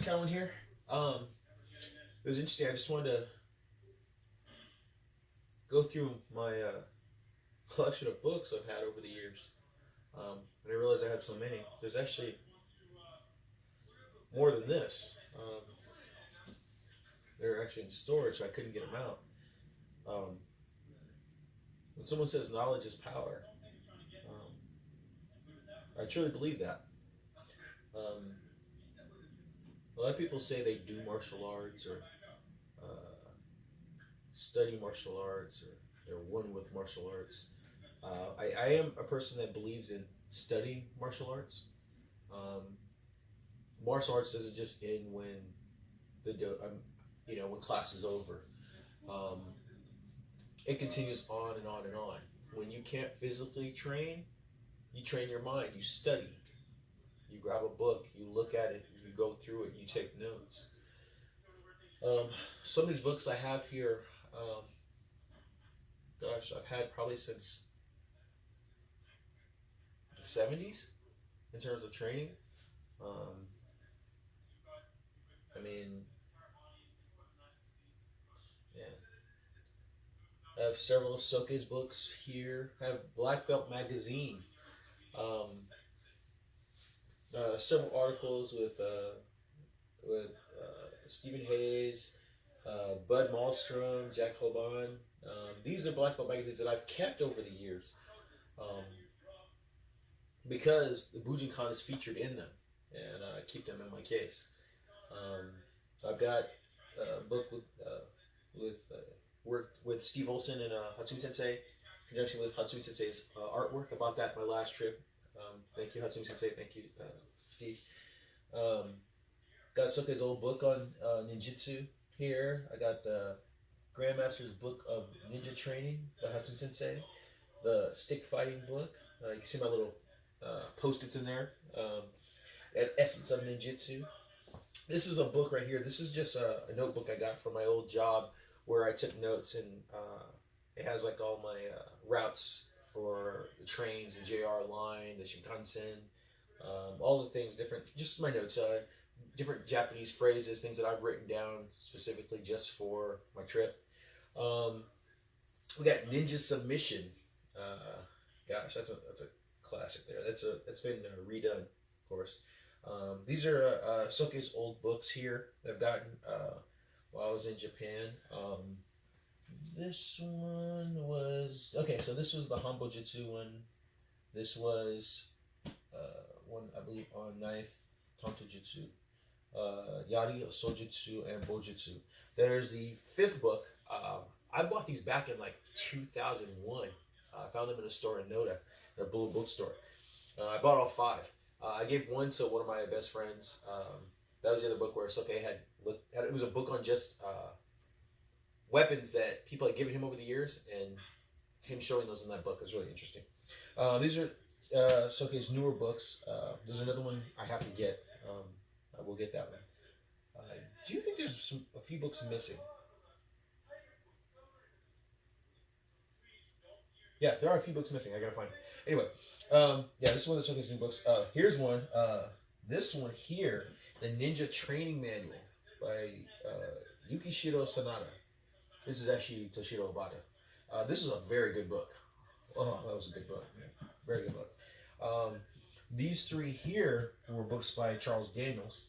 Cowan here. It was interesting. I just wanted to go through my collection of books I've had over the years. And I realized I had so many. There's actually more than this. They're actually in storage, so I couldn't get them out. Um, when someone says knowledge is power, I truly believe that. Um, a lot of people say they do martial arts or uh, study martial arts or they're one with martial arts. I am a person that believes in studying martial arts. Um, Martial arts doesn't just end when when class is over. Um, it continues on and on and on. When you can't physically train, you train your mind. You study. You grab a book. You look at it. You go through it. You take notes. Um, some of these books I have here, um, I've had probably since the '70s in terms of training. Um, I mean, yeah, I have several Soke's books here. I have Black Belt Magazine. Um, Several articles with Stephen Hayes, Bud Malmstrom, Jack Hoban. These are Black Belt magazines that I've kept over the years um, because the Bujin is featured in them, and I keep them in my case. Um, I've got a book with work with Steve Olson and Hatsumi Sensei, in conjunction with Hatsumi Sensei's artwork. I bought that my last trip. Thank you, Hatsumi Sensei. Thank you, Steve. Um, got Soke's old book on ninjutsu here. I got the Grandmaster's book of ninja training by Hatsumi Sensei. The stick fighting book. You can see my little post-its in there. Essence of Ninjutsu. This is a book right here. This is just a notebook I got from my old job where I took notes, and it has like all my routes for the trains, the JR line, the Shinkansen, all the things, different, just my notes, different Japanese phrases, things that I've written down specifically just for my trip. We got Ninja Submission. That's a classic there. That's been redone, of course. These are Soke's old books here that I've gotten while I was in Japan. This one was okay. So this was the Hanbo Jitsu one. This was one I believe on knife Tanto Jitsu, Yari, Sojutsu, and Bojutsu. There's the fifth book. I bought these back in like 2001. I found them in a store in Noda, in a Blue bookstore. I bought all five. I gave one to one of my best friends. That was the other book where Soke had it was a book on just weapons that people had given him over the years, and him showing those in that book was really interesting. These are Soke's newer books. There's another one I have to get. I will get that one. Do you think there's a few books missing? Yeah, there are a few books missing. I gotta find them. Anyway, yeah, this is one of Soke's new books. Here's one. This one here, the Ninja Training Manual by Yukishiro Sanada. This is actually Toshiro Obata. This is a very good book. Oh, that was a good book. Man. Very good book. These three here were books by Charles Daniels.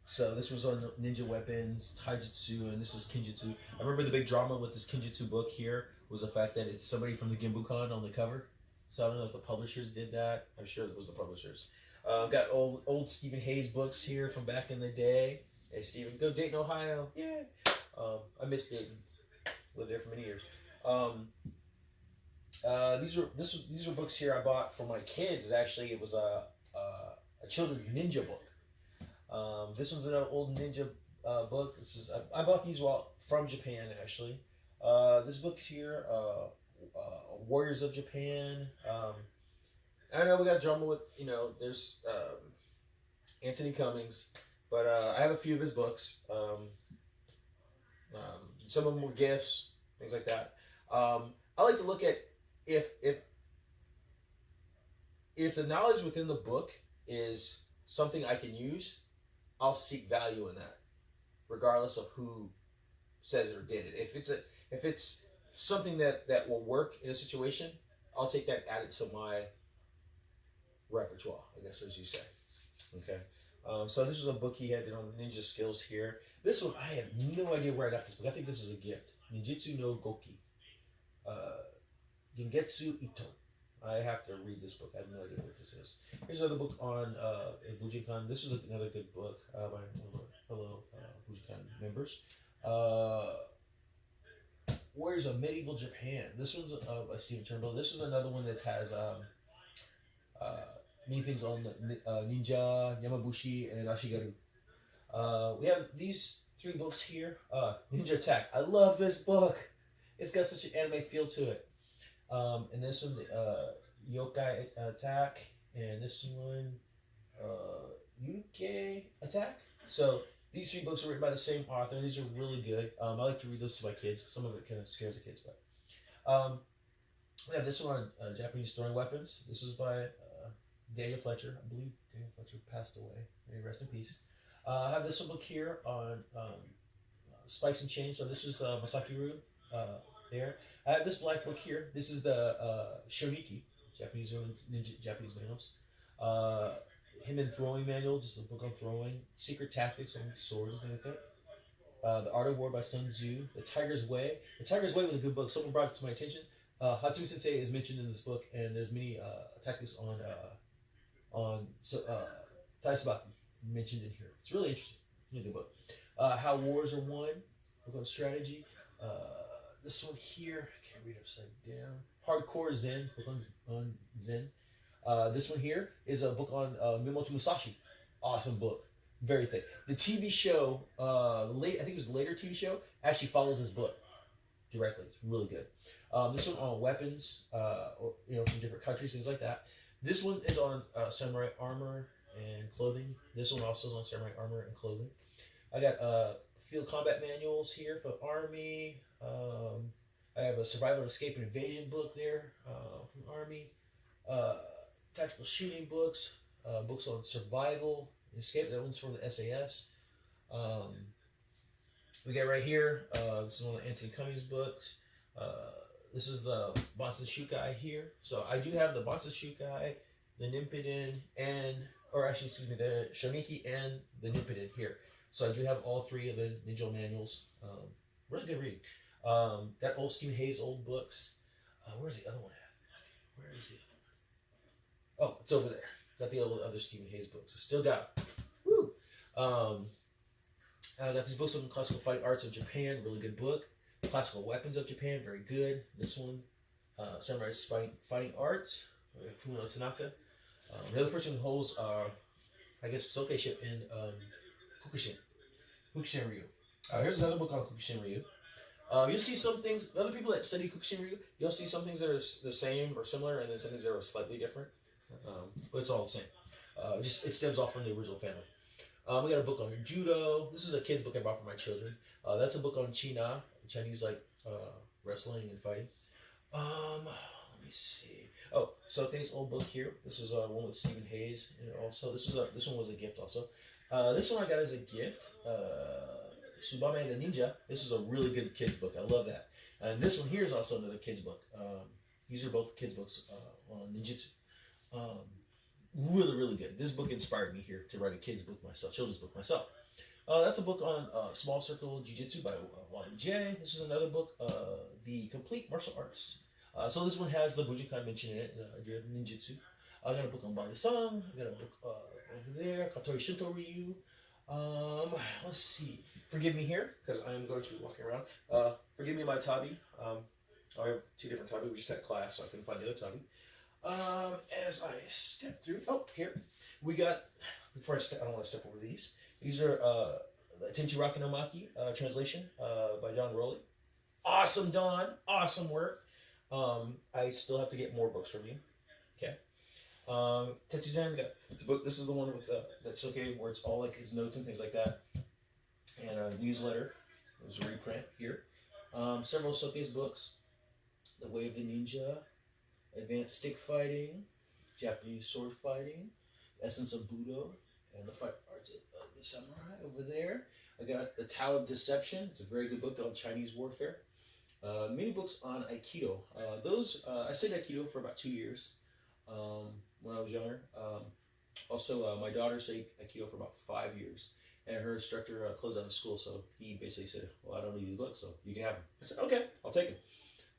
So this was on ninja weapons, taijutsu, and this was kinjutsu. I remember the big drama with this kinjutsu book here was the fact that it's somebody from the Genbukan on the cover. So I don't know if the publishers did that. I'm sure it was the publishers. Got old Stephen Hayes books here from back in the day. Hey Stephen, go Dayton, Ohio. Yeah. I miss Dayton. Lived there for many years. These were books here I bought for my kids. Actually, it was a children's ninja book. This one's an old ninja book. I bought these from Japan actually. This book's here, Warriors of Japan. I know we got drama with there's Anthony Cummings, but I have a few of his books. Some of them were gifts, things like that. I like to look at if the knowledge within the book is something I can use, I'll seek value in that, regardless of who says it or did it. If it's something that will work in a situation, I'll take that, add it to my repertoire, I guess, as you say. Okay. So this was a book he had did on ninja skills here. This one, I have no idea where I got this book. I think this is a gift. Ninjutsu no Goki. Uh, Gengetsu Itto. I have to read this book. I have no idea what this is. Here's another book on Bujin. This is another good book by one of our fellow Bujin members. Warriors of Medieval Japan. This one's by Stephen Turnbull. This is another one that has many things on ninja, Yamabushi, and Ashigaru. We have these three books here. Ninja Attack. I love this book. It's got such an anime feel to it. And this one, Yokai Attack, and this one, Yuke Attack. So these three books are written by the same author. These are really good. I like to read those to my kids. Some of it kind of scares the kids, but we have this one on Japanese throwing weapons. This is by Daniel Fletcher. I believe Daniel Fletcher passed away. May he rest in peace. I have this one book here on spikes and chains. So this is Masakiru there. I have this black book here. This is the Shoniki, Japanese Japanese manuals. Him Throwing Manual, just a book on throwing. Secret Tactics on swords and things like that. The Art of War by Sun Tzu. The Tiger's Way. The Tiger's Way was a good book. Someone brought it to my attention. Hatsumi Sensei is mentioned in this book, and there's many tactics on Taisabaki mentioned in here. It's really interesting. Really good book. How Wars Are Won, book on strategy. This one here, I can't read upside down. Hardcore Zen, book on Zen. This one here is a book on Miyamoto Musashi. Awesome book. Very thick. The TV show, I think it was the later TV show, actually follows this book directly. It's really good. This one on weapons, from different countries, things like that. This one is on samurai armor and clothing. This one also is on samurai armor and clothing. I got field combat manuals here for Army. I have a survival, escape, and invasion book there from Army. Tactical shooting books, books on survival, escape. That one's from the SAS. We got right here. This is one of Anthony Cummings' books. This is the Bansen Shukai here. So I do have the Bansen Shukai, the Nippiden, the Shoniki and the Nippiden here. So I do have all three of the ninja manuals. Really good reading. Got old Stephen Hayes old books. Where's the other one at? Where is the other one? Oh, it's over there. Got the other Stephen Hayes books. I still got them. Woo! I got these books on classical fighting arts of Japan. Really good book. Classical weapons of Japan. Very good. This one, Samurai Fighting Arts. Fumio Tanaka. The other person who holds, Soke ship in Kukushin Ryu. Here's another book on Kukushin Ryu. You'll see some things, other people that study Kukushin Ryu, you'll see some things that are the same or similar, and then some things that are slightly different. But it's all the same. It stems off from the original family. We got a book on judo. This is a kid's book I bought for my children. That's a book on Chinese wrestling and fighting. Let me see. Oh, Soke's old book here. This is one with Stephen Hayes, and also this one was a gift also. This one I got as a gift. Subame the Ninja. This is a really good kids book. I love that. And this one here is also another kids book. These are both kids books on ninjutsu. Really, really good. This book inspired me here to write a kids book myself, children's book myself. That's a book on Small Circle Jiu-Jitsu by Wally J. This is another book, The Complete Martial Arts. So this one has the Bujin mentioned in it, ninjutsu. I got a book on Bali Song. I got a book over there, Katori Shinto Ryu. Let's see. Forgive me here, because I am going to be walking around. Forgive me my tabi. I have two different tabi. We just had class, so I couldn't find the other tabi. As I step through, here. We got, before I don't want to step over these. These are the Tenchi Rakinomaki translation by Don Rowley. Awesome, Don. Awesome work. I still have to get more books from you. Okay. Tetsuzan, got the book. This is the one with that's okay, where it's all like his notes and things like that. And a newsletter. There's a reprint here. Several Soke's books. The Way of the Ninja, Advanced Stick Fighting, Japanese Sword Fighting, Essence of Budo, and the fight arts of the samurai over there. I got The Tao of Deception. It's a very good book on Chinese warfare. Many books on Aikido. I studied Aikido for about 2 years when I was younger. Also, my daughter studied Aikido for about 5 years, and her instructor closed down the school, so he basically said, "Well, I don't need these books, so you can have them." I said, "Okay, I'll take them."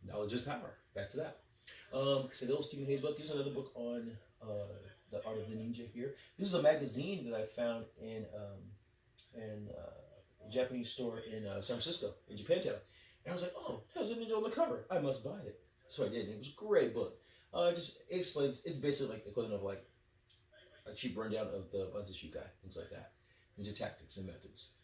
Knowledge is power. Back to that. So the old Stephen Hayes book. Here's another book on the art of the ninja. Here, this is a magazine that I found in a Japanese store in San Francisco, in Japantown. And I was like, "Oh, there's a ninja on the cover. I must buy it." So I did, and it was a great book. It explains. It's basically like the equivalent of like a cheap rundown of the Banzai Shukai, things like that, ninja tactics and methods.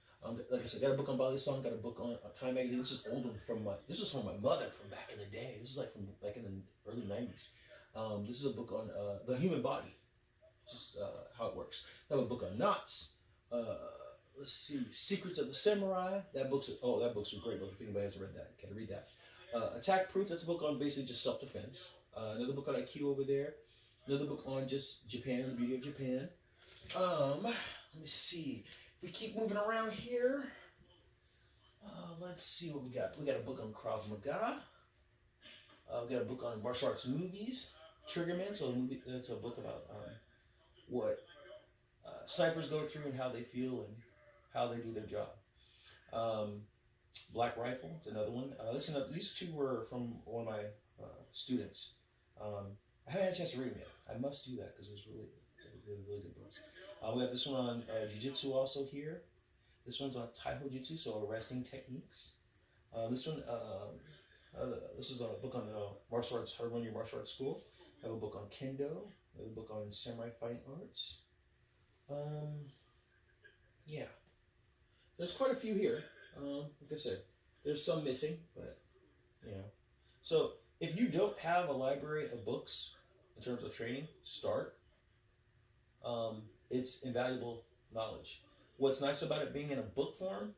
Like I said, got a book on Bali Song, got a book on Time Magazine. This is old one this was from my mother from back in the day. This is like from like in the early '90s. This is a book on the human body, just how it works. I have a book on knots. Let's see, Secrets of the Samurai. That book's a great book. If anybody hasn't read that, can read that. Attack Proof. That's a book on basically just self-defense. Another book on Aikido over there. Another book on just Japan, the beauty of Japan. Let me see. If we keep moving around here, let's see what we got. We got a book on Krav Maga. We got a book on martial arts movies. Triggerman. So that's a book about what snipers go through and how they feel and how they do their job. Black Rifle. It's another one. These two were from one of my students. I haven't had a chance to read them yet. I must do that because it was really good books. We have this one on Jiu-Jitsu also here. This one's on Taiho Jitsu, so arresting techniques. This is a book on martial arts, how to run your martial arts school. I have a book on Kendo. I have a book on samurai fighting arts. Yeah. There's quite a few here. Like I said, there's some missing, but, you know. So, if you don't have a library of books in terms of training, start. It's invaluable knowledge. What's nice about it being in a book form,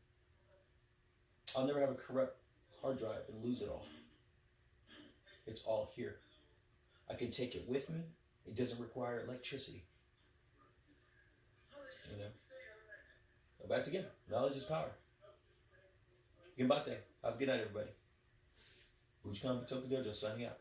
I'll never have a corrupt hard drive and lose it all. It's all here. I can take it with me. It doesn't require electricity. You know. Go back again. Knowledge is power. Gambate. Have a good night, everybody. Bujin for Itto Dojo signing out.